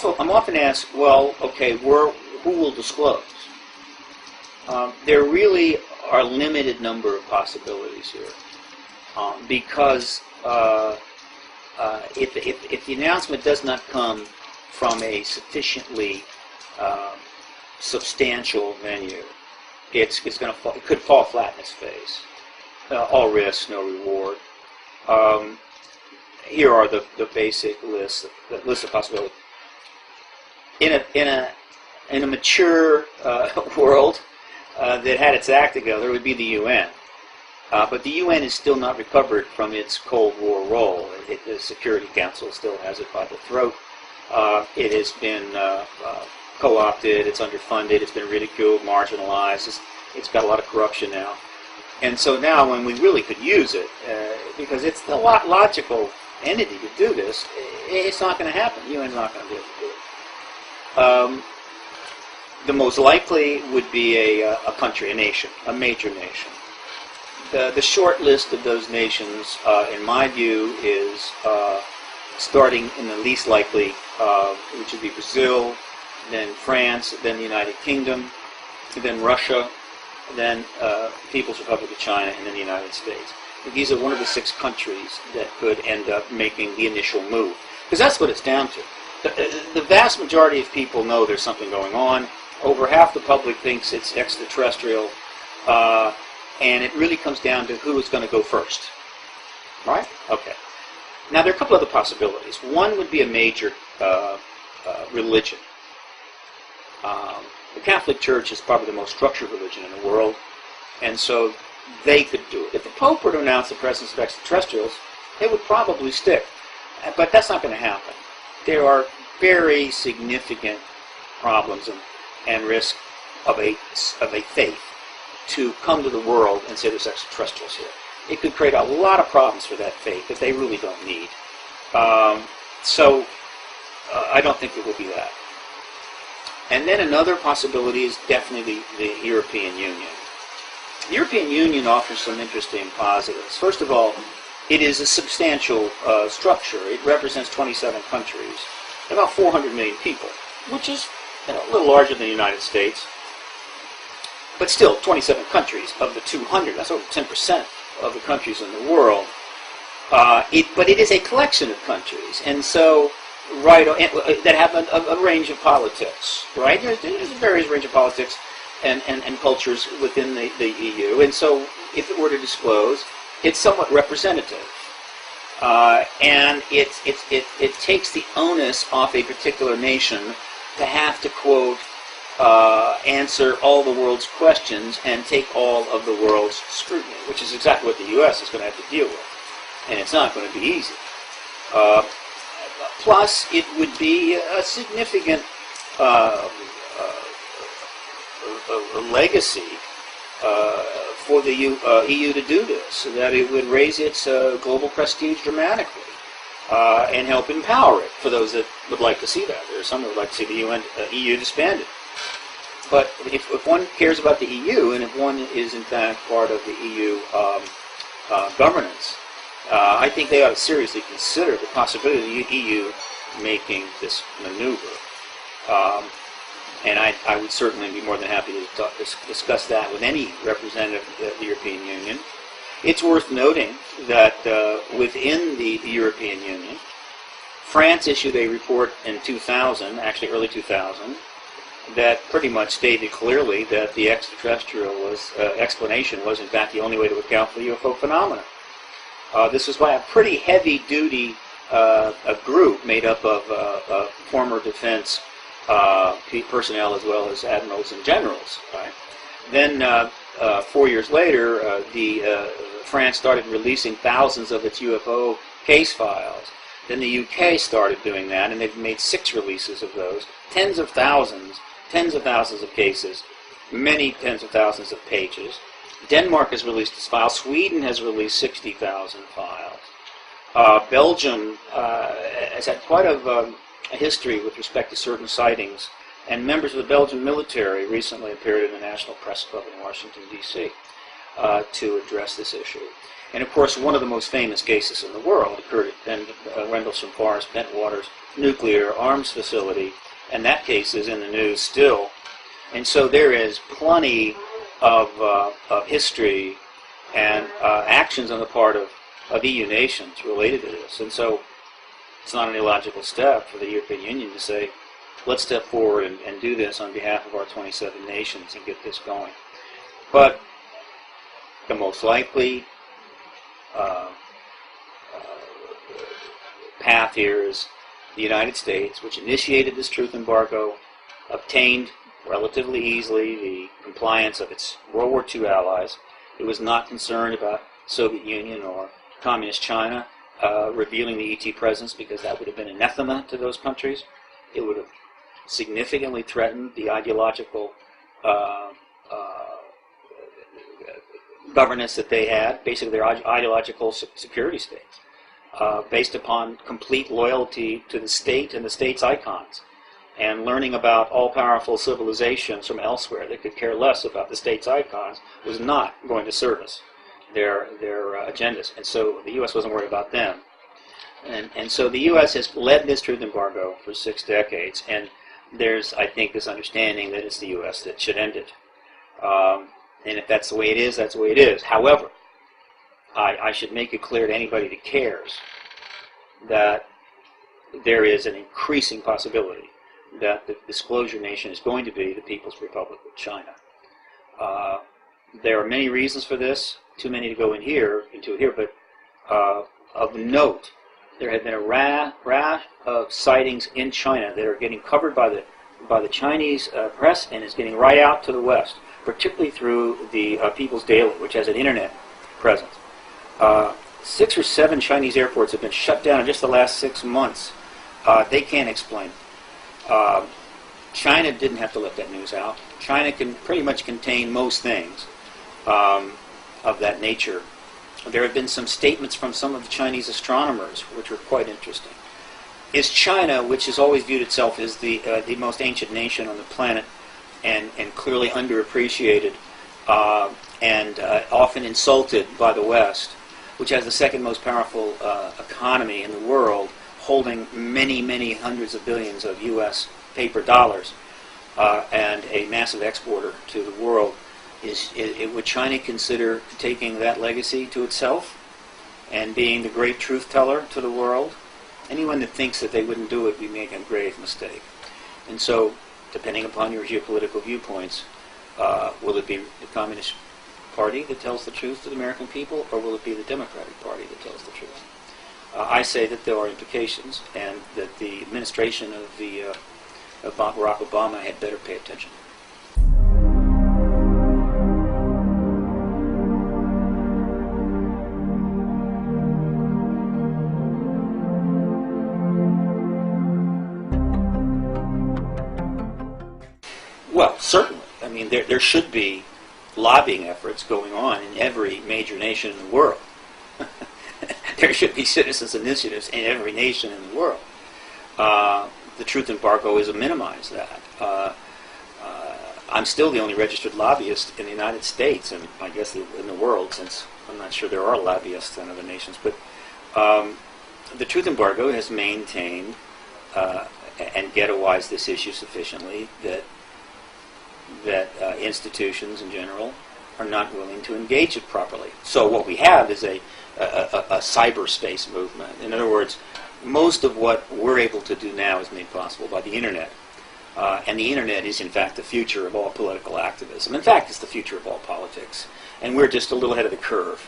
often asked, well, okay, who will disclose? There really are a limited number of possibilities here, because if the announcement does not come from a sufficiently substantial venue, it could fall flat in its face. All risk, no reward. Here are the basic list of possibilities. In a mature world that had its act together, it would be the UN. But the UN is still not recovered from its Cold War role. The Security Council still has it by the throat. It has been co-opted, it's underfunded, it's been ridiculed, marginalized, it's got a lot of corruption now. And so now when we really could use it, because it's the logical entity to do this, it's not going to happen. The UN's not going to be able to do it. The most likely would be a country, a nation, a major nation. The short list of those nations, in my view, is starting in the least likely, which would be Brazil, then France, then the United Kingdom, then Russia, then People's Republic of China, and then the United States. These are one of the 6 countries that could end up making the initial move. Because that's what it's down to. The vast majority of people know there's something going on. Over half the public thinks it's extraterrestrial. And it really comes down to who is going to go first. Right? Okay. Now, there are a couple other possibilities. One would be a major religion. The Catholic Church is probably the most structured religion in the world, and so they could do it. If the Pope were to announce the presence of extraterrestrials, it would probably stick. But that's not going to happen. There are very significant problems and risk of a faith to come to the world and say there's extraterrestrials here. It could create a lot of problems for that faith that they really don't need. So I don't think it will be that. And then another possibility is definitely the European Union. The European Union offers some interesting positives. First of all, it is a substantial structure. It represents 27 countries, about 400 million people, which is a little larger than the United States. But still, 27 countries of the 200, that's over 10% of the countries in the world. But it is a collection of countries, and so that have a range of politics, right? There's a various range of politics and cultures within the EU, and so if it were to disclose, it's somewhat representative, and it takes the onus off a particular nation to have to quote answer all the world's questions and take all of the world's scrutiny, which is exactly what the U.S. is going to have to deal with, and it's not going to be easy. Plus, it would be a significant legacy for the EU to do this, so that it would raise its global prestige dramatically and help empower it for those that would like to see that. There are some that would like to see the EU disbanded. But if one cares about the EU, and if one is in fact part of the EU governance, I think they ought to seriously consider the possibility of the EU making this maneuver. And I would certainly be more than happy to discuss that with any representative of the European Union. It's worth noting that within the European Union, France issued a report in 2000, actually early 2000, that pretty much stated clearly that the extraterrestrial explanation was in fact the only way to account for the UFO phenomena. This was by a pretty heavy-duty group made up of former defense personnel as well as admirals and generals. Right? Then 4 years later, France started releasing thousands of its UFO case files. Then the UK started doing that, and they've made 6 releases of those. Tens of thousands of cases, many tens of thousands of pages. Denmark has released its files. Sweden has released 60,000 files. Belgium has had quite a history with respect to certain sightings, and members of the Belgian military recently appeared in the National Press Club in Washington, D.C. to address this issue. And of course, one of the most famous cases in the world occurred at Rendlesham Forest, Bentwaters nuclear arms facility, and that case is in the news still. And so there is plenty of history and actions on the part of EU nations related to this. And so it's not an illogical step for the European Union to say, let's step forward and do this on behalf of our 27 nations and get this going. But the most likely path here is the United States, which initiated this truth embargo, obtained relatively easily the compliance of its World War II allies. It was not concerned about Soviet Union or Communist China revealing the ET presence, because that would have been anathema to those countries. It would have significantly threatened the ideological governance that they had, basically their ideological security states, based upon complete loyalty to the state and the state's icons, and learning about all-powerful civilizations from elsewhere that could care less about the state's icons was not going to service their agendas. And so the U.S. wasn't worried about them. And so the U.S. has led this truth embargo for 6 decades, and there's, I think, this understanding that it's the U.S. that should end it. And if that's the way it is, that's the way it is. However, I should make it clear to anybody that cares that there is an increasing possibility that the disclosure nation is going to be the People's Republic of China. There are many reasons for this, too many to go into it here, but of note, there have been a rash of sightings in China that are getting covered by the Chinese press and is getting right out to the West, particularly through the People's Daily, which has an internet presence. 6 or 7 Chinese airports have been shut down in just the last 6 months. They can't explain it. China didn't have to let that news out. China can pretty much contain most things of that nature. There have been some statements from some of the Chinese astronomers, which were quite interesting. Is China, which has always viewed itself as the most ancient nation on the planet, and clearly underappreciated and often insulted by the West, which has the second most powerful economy in the world, holding many, many hundreds of billions of U.S. paper dollars, and a massive exporter to the world, would China consider taking that legacy to itself and being the great truth teller to the world? Anyone that thinks that they wouldn't do it would be making a grave mistake. And so, depending upon your geopolitical viewpoints, will it be the Communist Party that tells the truth to the American people, or will it be the Democratic Party that tells the truth? I say that there are implications, and that the administration of Barack Obama had better pay attention. Well, certainly. I mean, there should be lobbying efforts going on in every major nation in the world. There should be citizens' initiatives in every nation in the world. The truth embargo is to minimize that. I'm still the only registered lobbyist in the United States, and I guess in the world, since I'm not sure there are lobbyists in other nations. But the truth embargo has maintained and ghettoized this issue sufficiently that institutions in general are not willing to engage it properly. So what we have is a cyberspace movement. In other words, most of what we're able to do now is made possible by the Internet. And the Internet is, in fact, the future of all political activism. In fact, it's the future of all politics. And we're just a little ahead of the curve.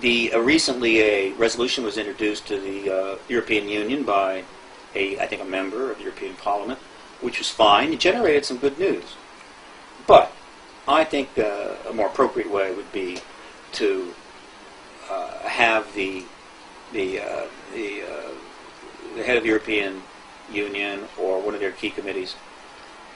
Recently, a resolution was introduced to the European Union by, I think, a member of the European Parliament, which was fine. It generated some good news. But I think a more appropriate way would be to have the head of the European Union or one of their key committees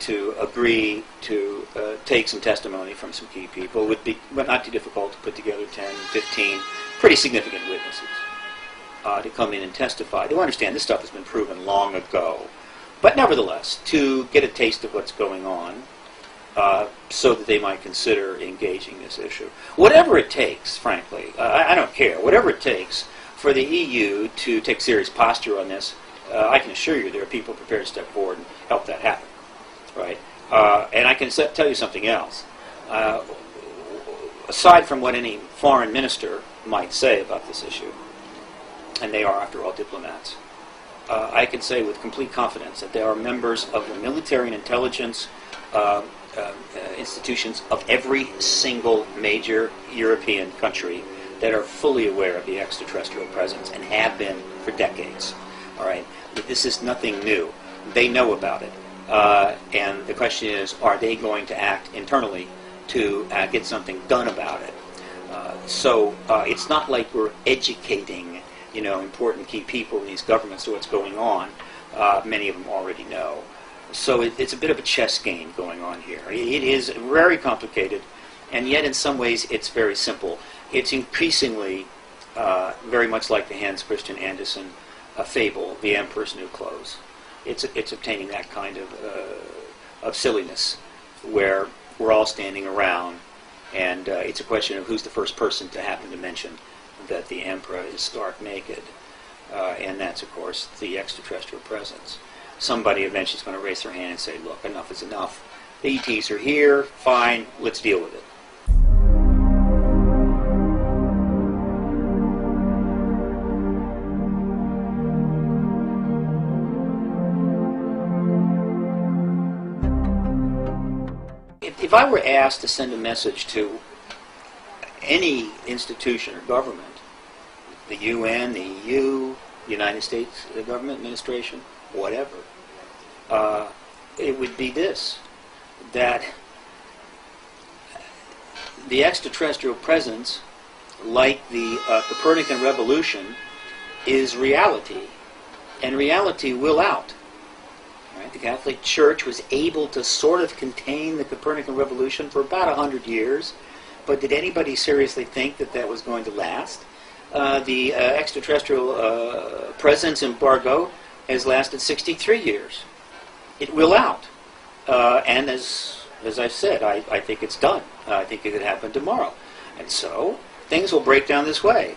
to agree to take some testimony from some key people. It would be not too difficult to put together 10, 15 pretty significant witnesses to come in and testify. They understand this stuff has been proven long ago. But nevertheless, to get a taste of what's going on, so that they might consider engaging this issue. Whatever it takes, frankly, I don't care. Whatever it takes for the EU to take serious posture on this, I can assure you there are people prepared to step forward and help that happen. Right? And I can tell you something else. Aside from what any foreign minister might say about this issue, and they are, after all, diplomats, I can say with complete confidence that there are members of the military and intelligence institutions of every single major European country that are fully aware of the extraterrestrial presence and have been for decades. All right, this is nothing new. They know about it, and the question is, are they going to act internally to get something done about it? So it's not like we're educating, important key people in these governments to what's going on. Many of them already know. So it's a bit of a chess game going on here. It is very complicated, and yet in some ways it's very simple. It's increasingly very much like the Hans Christian Andersen fable, The Emperor's New Clothes. It's obtaining that kind of silliness, where we're all standing around, and it's a question of who's the first person to happen to mention that the emperor is stark naked, and that's, of course, the extraterrestrial presence. Somebody eventually is going to raise their hand and say, look, enough is enough. The ETs are here, fine, let's deal with it. If I were asked to send a message to any institution or government, the UN, the EU, the United States the government administration, whatever, it would be this, that the extraterrestrial presence, like the Copernican revolution, is reality, and reality will out. Right? The Catholic Church was able to sort of contain the Copernican revolution for about 100 years, but did anybody seriously think that that was going to last? The extraterrestrial presence embargo has lasted 63 years. It will out. And as I've said, I think it's done. I think it could happen tomorrow. And so things will break down this way.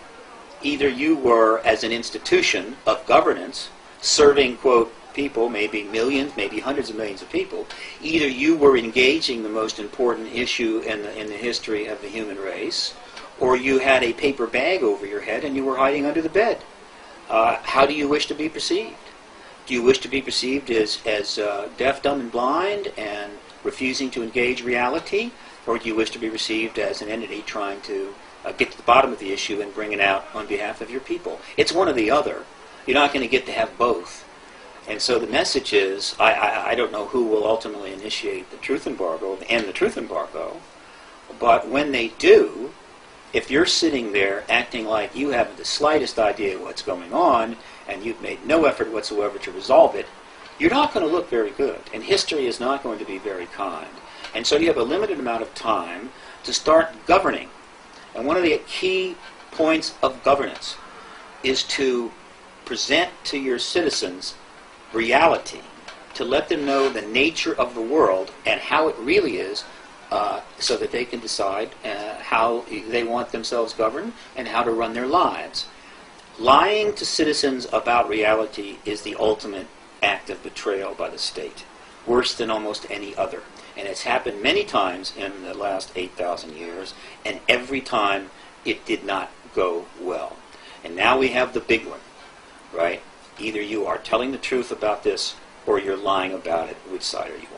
Either you were, as an institution of governance, serving, quote, people, maybe millions, maybe hundreds of millions of people, either you were engaging the most important issue in the history of the human race, or you had a paper bag over your head and you were hiding under the bed. How do you wish to be perceived? Do you wish to be perceived as deaf, dumb, and blind and refusing to engage reality? Or do you wish to be perceived as an entity trying to get to the bottom of the issue and bring it out on behalf of your people? It's one or the other. You're not going to get to have both. And so the message is, I don't know who will ultimately initiate the truth embargo, end the truth embargo, but when they do, if you're sitting there acting like you haven't the slightest idea what's going on, and you've made no effort whatsoever to resolve it, you're not going to look very good, and history is not going to be very kind. And so you have a limited amount of time to start governing. And one of the key points of governance is to present to your citizens reality, to let them know the nature of the world and how it really is, so that they can decide how they want themselves governed and how to run their lives. Lying to citizens about reality is the ultimate act of betrayal by the state, worse than almost any other. And it's happened many times in the last 8,000 years, and every time it did not go well. And now we have the big one, right? Either you are telling the truth about this or you're lying about it. Which side are you on?